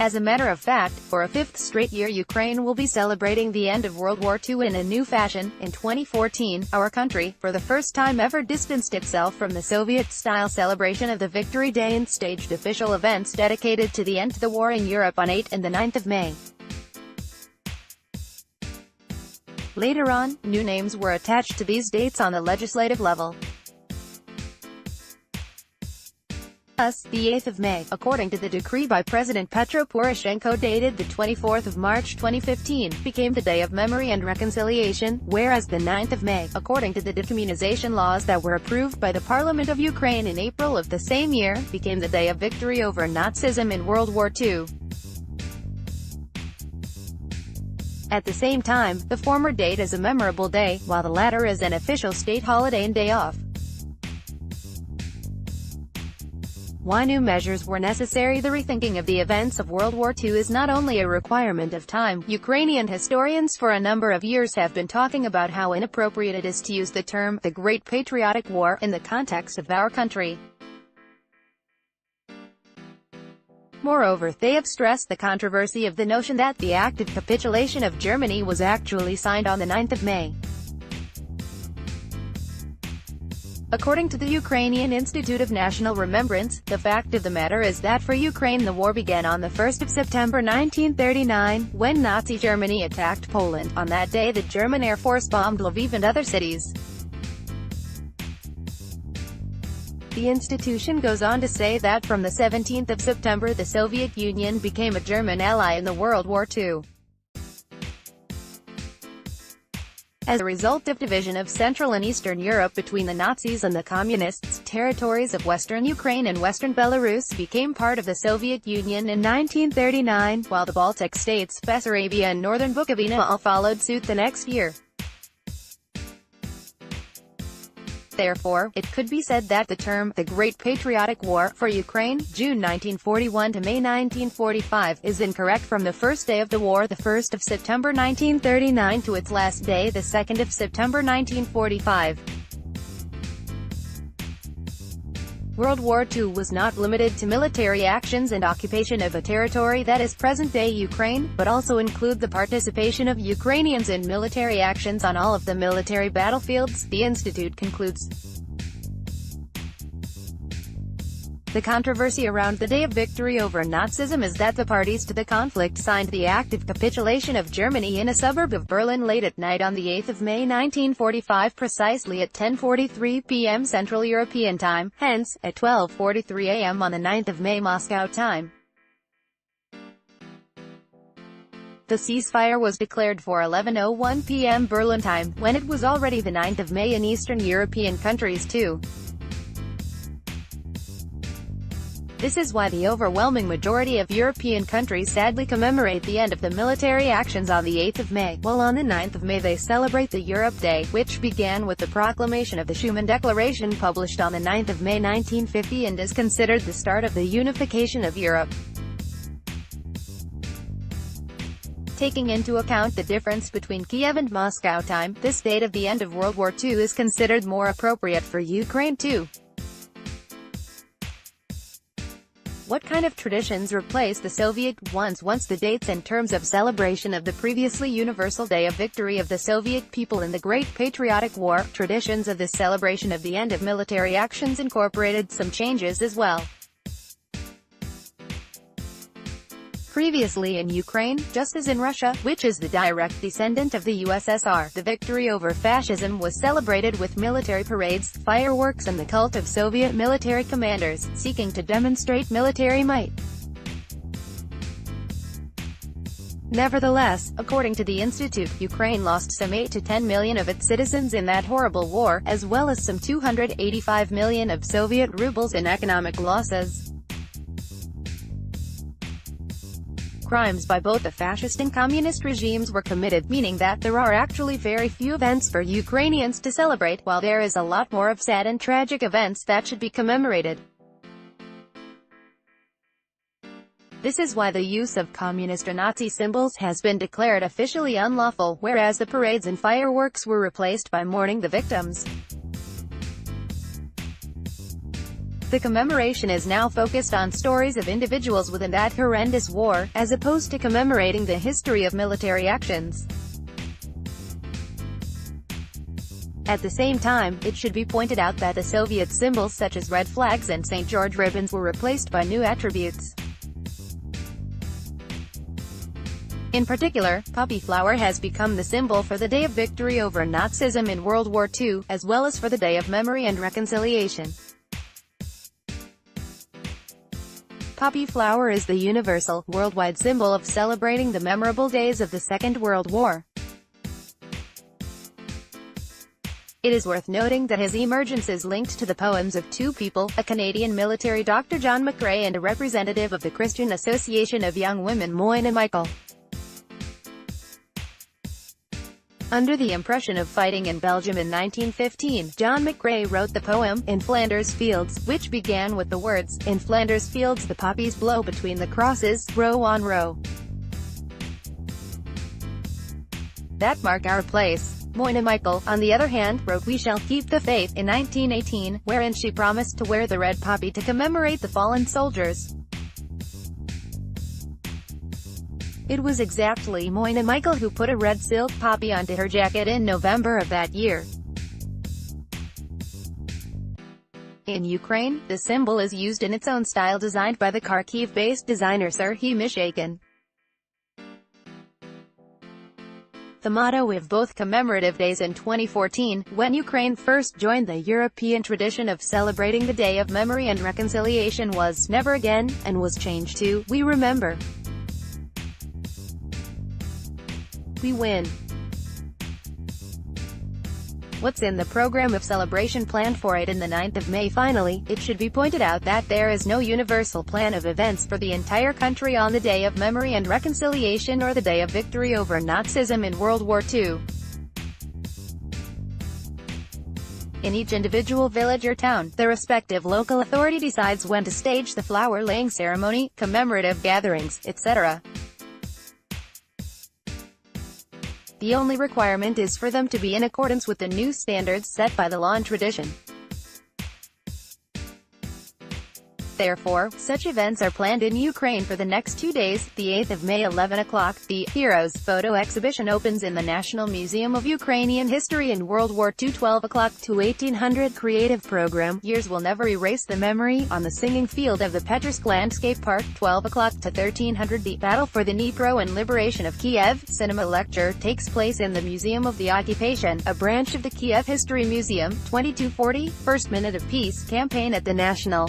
As a matter of fact, for a fifth straight year Ukraine will be celebrating the end of World War II in a new fashion. In 2014, our country, for the first time ever, distanced itself from the Soviet-style celebration of the Victory Day and staged official events dedicated to the end of the war in Europe on 8 and the 9th of May. Later on, new names were attached to these dates on the legislative level. Thus, the 8th of May, according to the decree by President Petro Poroshenko dated the 24th of March 2015, became the Day of Memory and Reconciliation, whereas the 9th of May, according to the decommunization laws that were approved by the Parliament of Ukraine in April of the same year, became the Day of Victory over Nazism in World War II. At the same time, the former date is a memorable day, while the latter is an official state holiday and day off. Why new measures were necessary? The rethinking of the events of World War II is not only a requirement of time. Ukrainian historians for a number of years have been talking about how inappropriate it is to use the term, the Great Patriotic War, in the context of our country. Moreover, they have stressed the controversy of the notion that the act of capitulation of Germany was actually signed on the 9th of May. According to the Ukrainian Institute of National Remembrance, the fact of the matter is that for Ukraine the war began on the 1st of September 1939, when Nazi Germany attacked Poland. On that day the German Air Force bombed Lviv and other cities. The institution goes on to say that from the 17th of September the Soviet Union became a German ally in the World War II. As a result of division of Central and Eastern Europe between the Nazis and the Communists, territories of Western Ukraine and Western Belarus became part of the Soviet Union in 1939, while the Baltic states, Bessarabia and Northern Bukovina all followed suit the next year. Therefore, it could be said that the term, the Great Patriotic War, for Ukraine, June 1941 to May 1945, is incorrect from the first day of the war, the 1st of September 1939, to its last day, the 2nd of September 1945. World War II was not limited to military actions and occupation of a territory that is present-day Ukraine, but also include the participation of Ukrainians in military actions on all of the military battlefields, the institute concludes. The controversy around the Day of Victory over Nazism is that the parties to the conflict signed the act of capitulation of Germany in a suburb of Berlin late at night on the 8th of May 1945 precisely at 10:43 p.m. Central European Time, hence, at 12:43 a.m. on the 9th of May Moscow time. The ceasefire was declared for 11:01 p.m. Berlin time, when it was already the 9th of May in Eastern European countries too. This is why the overwhelming majority of European countries sadly commemorate the end of the military actions on the 8th of May, while on the 9th of May they celebrate the Europe Day, which began with the proclamation of the Schuman Declaration published on the 9th of May 1950 and is considered the start of the unification of Europe. Taking into account the difference between Kiev and Moscow time, this date of the end of World War II is considered more appropriate for Ukraine too. What kind of traditions replaced the Soviet ones once the dates and terms of celebration of the previously universal Day of Victory of the Soviet people in the Great Patriotic War? Traditions of this celebration of the end of military actions incorporated some changes as well. Previously in Ukraine, just as in Russia, which is the direct descendant of the USSR, the victory over fascism was celebrated with military parades, fireworks and the cult of Soviet military commanders, seeking to demonstrate military might. Nevertheless, according to the Institute, Ukraine lost some 8 to 10 million of its citizens in that horrible war, as well as some 285 million of Soviet rubles in economic losses. Crimes by both the fascist and communist regimes were committed, meaning that there are actually very few events for Ukrainians to celebrate, while there is a lot more of sad and tragic events that should be commemorated. This is why the use of communist or Nazi symbols has been declared officially unlawful, whereas the parades and fireworks were replaced by mourning the victims. The commemoration is now focused on stories of individuals within that horrendous war, as opposed to commemorating the history of military actions. At the same time, it should be pointed out that the Soviet symbols such as red flags and St. George ribbons were replaced by new attributes. In particular, poppy flower has become the symbol for the Day of Victory over Nazism in World War II, as well as for the Day of Memory and Reconciliation. Poppy flower is the universal, worldwide symbol of celebrating the memorable days of the Second World War. It is worth noting that his emergence is linked to the poems of two people, a Canadian military Dr. John McCrae and a representative of the Christian Association of Young Women Moyna Michael. Under the impression of fighting in Belgium in 1915, John McCrae wrote the poem, In Flanders Fields, which began with the words, In Flanders Fields the poppies blow between the crosses, row on row. That mark our place. Moyna Michael, on the other hand, wrote We Shall Keep the Faith in 1918, wherein she promised to wear the red poppy to commemorate the fallen soldiers. It was exactly Moyna Michael who put a red silk poppy onto her jacket in November of that year. In Ukraine, the symbol is used in its own style designed by the Kharkiv-based designer Serhiy Mishakin. The motto of both commemorative days in 2014, when Ukraine first joined the European tradition of celebrating the Day of Memory and Reconciliation, was Never Again, and was changed to We Remember. We win. What's in the program of celebration planned for it in the 9th of May? Finally, it should be pointed out that there is no universal plan of events for the entire country on the Day of Memory and Reconciliation or the Day of Victory over Nazism in World War II. In each individual village or town, the respective local authority decides when to stage the flower-laying ceremony, commemorative gatherings, etc. The only requirement is for them to be in accordance with the new standards set by the law and tradition. Therefore, such events are planned in Ukraine for the next 2 days. The 8th of May 11 o'clock, the Heroes photo exhibition opens in the National Museum of Ukrainian History in World War II. 12 o'clock to 1800 creative program, Years Will Never Erase the Memory, on the singing field of the Petrovsk Landscape Park. 12 o'clock to 1300 The Battle for the Dnipro and Liberation of Kiev, cinema lecture takes place in the Museum of the Occupation, a branch of the Kiev History Museum. 2240, First Minute of Peace campaign at the National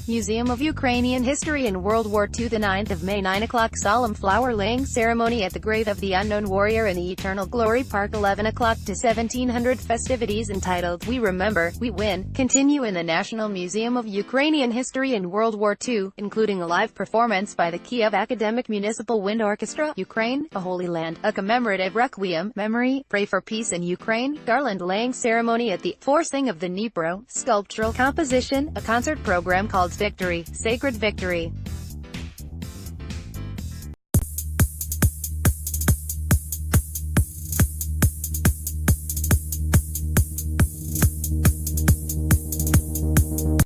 Museum of Ukrainian History in World War II. The 9th of May 9 o'clock solemn flower-laying ceremony at the grave of the unknown warrior in the Eternal Glory Park. 11 o'clock to 1700 festivities entitled We Remember, We Win continue in the National Museum of Ukrainian History in World War II, including a live performance by the Kiev Academic Municipal Wind Orchestra. Ukraine, a Holy Land, a commemorative requiem, memory, pray for peace in Ukraine, garland-laying ceremony at the Forcing of the Dnipro, sculptural composition, a concert program called Victory, Sacred Victory.